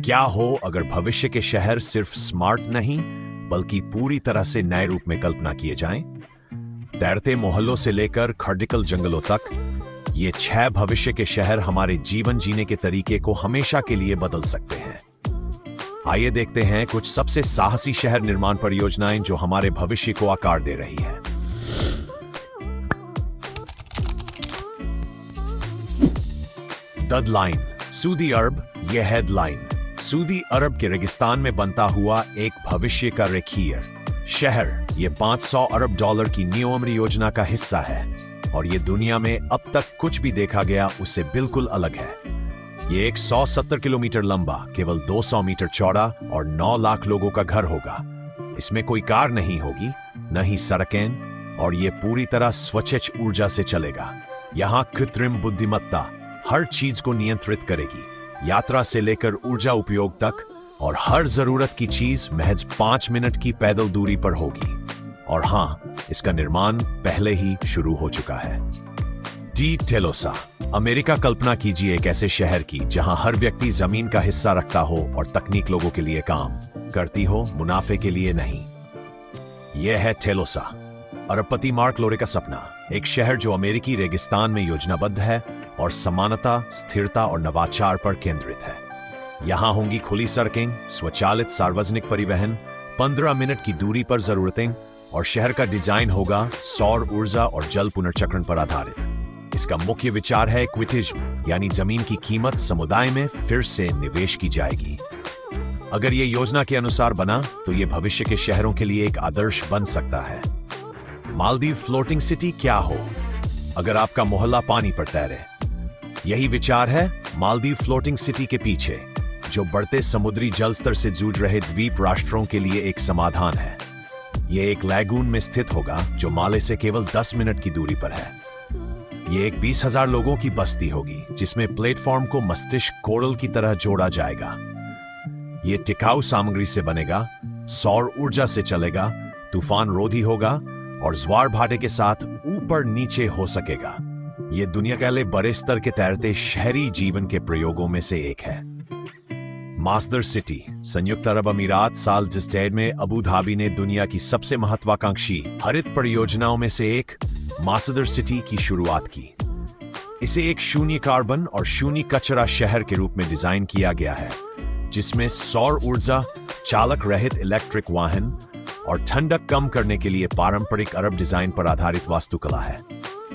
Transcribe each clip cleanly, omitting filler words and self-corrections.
क्या हो अगर भविष्य के शहर सिर्फ स्मार्ट नहीं बल्कि पूरी तरह से नए रूप में कल्पना किए जाएं? तैरते मोहल्लों से लेकर खर्डिकल जंगलों तक ये 6 भविष्य के शहर हमारे जीवन जीने के तरीके को हमेशा के लिए बदल सकते हैं। आइए देखते हैं कुछ सबसे साहसी शहर निर्माण परियोजनाएं जो हमारे भविष्य को आकार दे रही है। ददलाइन, सऊदी अरब। यह हेडलाइन सऊदी अरब के रेगिस्तान में बनता हुआ एक भविष्य का रेखीय शहर। यह $500 अरब की न्यू अमरी योजना का हिस्सा है और यह दुनिया में अब तक कुछ भी देखा गया उससे बिल्कुल अलग है। यह 170 किलोमीटर लंबा, केवल 200 मीटर चौड़ा और 9 लाख लोगों का घर होगा। इसमें कोई कार नहीं होगी, न ही सड़कें, और यह पूरी तरह स्वच्छ ऊर्जा से चलेगा। यहाँ कृत्रिम बुद्धिमत्ता हर चीज को नियंत्रित करेगी, यात्रा से लेकर ऊर्जा उपयोग तक, और हर जरूरत की चीज महज 5 मिनट की पैदल दूरी पर होगी। और हाँ, इसका निर्माण पहले ही शुरू हो चुका है। D टेलोसा, America. कल्पना कीजिए एक ऐसे शहर की जहां हर व्यक्ति जमीन का हिस्सा रखता हो और तकनीक लोगों के लिए काम करती हो, मुनाफे के लिए नहीं। यह है टेलोसा, अरबपति मार्क लोरे का सपना। एक शहर जो अमेरिकी रेगिस्तान में योजनाबद्ध है और समानता, स्थिरता और नवाचार पर केंद्रित है। यहां होंगी खुली सड़कें, स्वचालित सार्वजनिक परिवहन, 15 मिनट की दूरी पर जरूरतें, और शहर का डिजाइन होगा सौर ऊर्जा और जल पुनर्चक्रण पर आधारित। इसका मुख्य विचार है इक्विटिज्म, यानी जमीन की कीमत समुदाय में फिर से निवेश की जाएगी। अगर ये योजना के अनुसार बना तो ये भविष्य के शहरों के लिए एक आदर्श बन सकता है। Maldives floating city. क्या हो अगर आपका मोहल्ला पानी पर तैरे? यही विचार है मालदीव फ्लोटिंग सिटी के पीछे, जो बढ़ते समुद्री जल स्तर से जूझ रहे द्वीप राष्ट्रों के लिए एक समाधान है। यह एक लैगून में स्थित होगा जो माले से केवल 10 मिनट की दूरी पर है। यह एक 20,000 लोगों की बस्ती होगी जिसमें प्लेटफॉर्म को मस्तिष्क कोरल की तरह जोड़ा जाएगा। यह टिकाऊ सामग्री से बनेगा, सौर ऊर्जा से चलेगा, तूफान रोधी होगा और ज्वार भाटे के साथ ऊपर नीचे हो सकेगा। यह दुनिया के बड़े स्तर के तैरते शहरी जीवन के प्रयोगों में से एक है। मास्दर सिटी, संयुक्त अरब अमीरात। साल 2000 में अबू धाबी ने दुनिया की सबसे महत्वाकांक्षी हरित परियोजनाओं में से एक मास्दर सिटी की शुरुआत की। इसे एक शून्य कार्बन और शून्य कचरा शहर के रूप में डिजाइन किया गया है, जिसमें सौर ऊर्जा, चालक रहित इलेक्ट्रिक वाहन और ठंडक कम करने के लिए पारंपरिक अरब डिजाइन पर आधारित वास्तुकला है।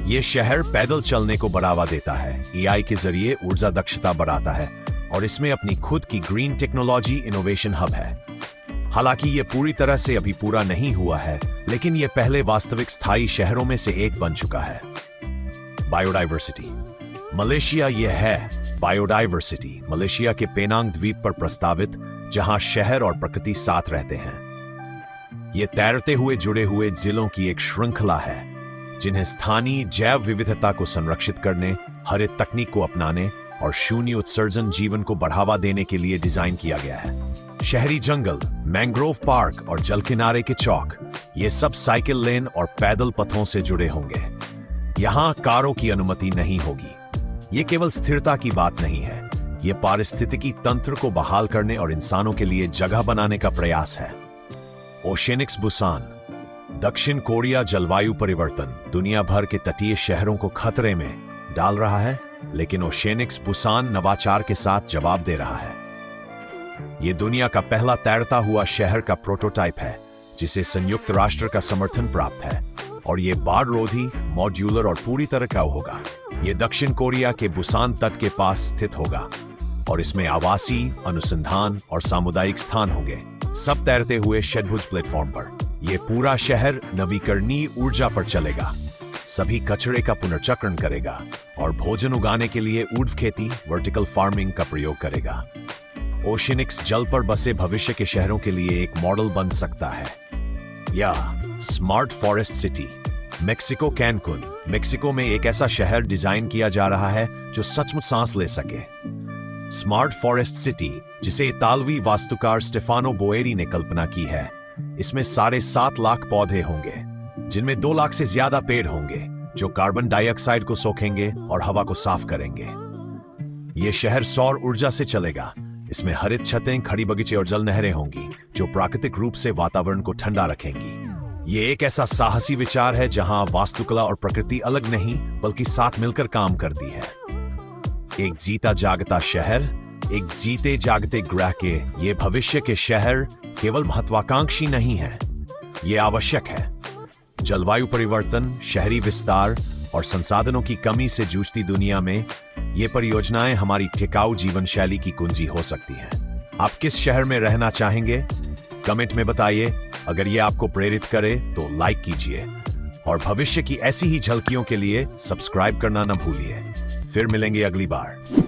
यह शहर पैदल चलने को बढ़ावा देता है, एआई के जरिए ऊर्जा दक्षता बढ़ाता है और इसमें अपनी खुद की ग्रीन टेक्नोलॉजी इनोवेशन हब है। हालांकि यह पूरी तरह से अभी पूरा नहीं हुआ है, लेकिन यह पहले वास्तविक स्थायी शहरों में से एक बन चुका है। Biodiversity, Malaysia. यह है बायोडाइवर्सिटी, मलेशिया के पेनांग द्वीप पर प्रस्तावित, जहां शहर और प्रकृति साथ रहते हैं। यह तैरते हुए जुड़े हुए जिलों की एक श्रृंखला है जिन्हें स्थानीय जैव विविधता को संरक्षित करने, हरित तकनीक को अपनाने और शून्य उत्सर्जन जीवन को बढ़ावा देने के लिए डिजाइन किया गया है। शहरी जंगल, मैंग्रोव पार्क और जल किनारे के चौक, ये सब साइकिल लेन और पैदल पथों से जुड़े होंगे। यहां कारों की अनुमति नहीं होगी। ये केवल स्थिरता की बात नहीं है, ये पारिस्थितिकी तंत्र को बहाल करने और इंसानों के लिए जगह बनाने का प्रयास है। ओशेनिक्स बुसान, दक्षिण कोरिया। जलवायु परिवर्तन दुनिया भर के तटीय शहरों को खतरे में डाल रहा है, लेकिन ओशेनिक्स बुसान नवाचार के साथ जवाब दे रहा है। यह दुनिया का पहला तैरता हुआ शहर का प्रोटोटाइप है जिसे संयुक्त राष्ट्र का समर्थन प्राप्त है, और यह बाढ़ रोधी, मॉड्यूलर और पूरी तरह का होगा। यह दक्षिण कोरिया के बुसान तट के पास स्थित होगा और इसमें आवासीय, अनुसंधान और सामुदायिक स्थान होंगे, सब तैरते हुए षटभुज प्लेटफॉर्म पर। यह पूरा शहर नवीकरणीय ऊर्जा पर चलेगा, सभी कचरे का पुनर्चक्रण करेगा और भोजन उगाने के लिए ऊर्ध्व खेती, वर्टिकल फार्मिंग का प्रयोग करेगा। ओशेनिक्स जल पर बसे भविष्य के शहरों के लिए एक मॉडल बन सकता है। या smart forest city, Mexico. Cancun, Mexico में एक ऐसा शहर डिजाइन किया जा रहा है जो सचमुच सांस ले सके। स्मार्ट फॉरेस्ट सिटी, जिसे इतालवी वास्तुकार स्टेफानो बोएरी ने कल्पना की है, इसमें 7.5 लाख पौधे होंगे, जिनमें 2 लाख से ज्यादा पेड़ होंगे जो कार्बन डाइऑक्साइड को सोखेंगे और हवा को साफ करेंगे। यह शहर सौर ऊर्जा से चलेगा, इसमें हरित छतें, खड़ी बगीचे और जल नहरें होंगी जो प्राकृतिक रूप से वातावरण को ठंडा रखेंगी। ये एक ऐसा साहसी विचार है जहां वास्तुकला और प्रकृति अलग नहीं बल्कि साथ मिलकर काम करती है। एक जीता जागता शहर, एक जीते जागते ग्रह के ये भविष्य के शहर केवल महत्वाकांक्षी नहीं है, ये आवश्यक है। जलवायु परिवर्तन, शहरी विस्तार और संसाधनों की कमी से जूझती दुनिया में ये परियोजनाएं हमारी टिकाऊ जीवन शैली की कुंजी हो सकती हैं। आप किस शहर में रहना चाहेंगे? कमेंट में बताइए। अगर ये आपको प्रेरित करे तो लाइक कीजिए और भविष्य की ऐसी ही झलकियों के लिए सब्सक्राइब करना न भूलिए। फिर मिलेंगे अगली बार।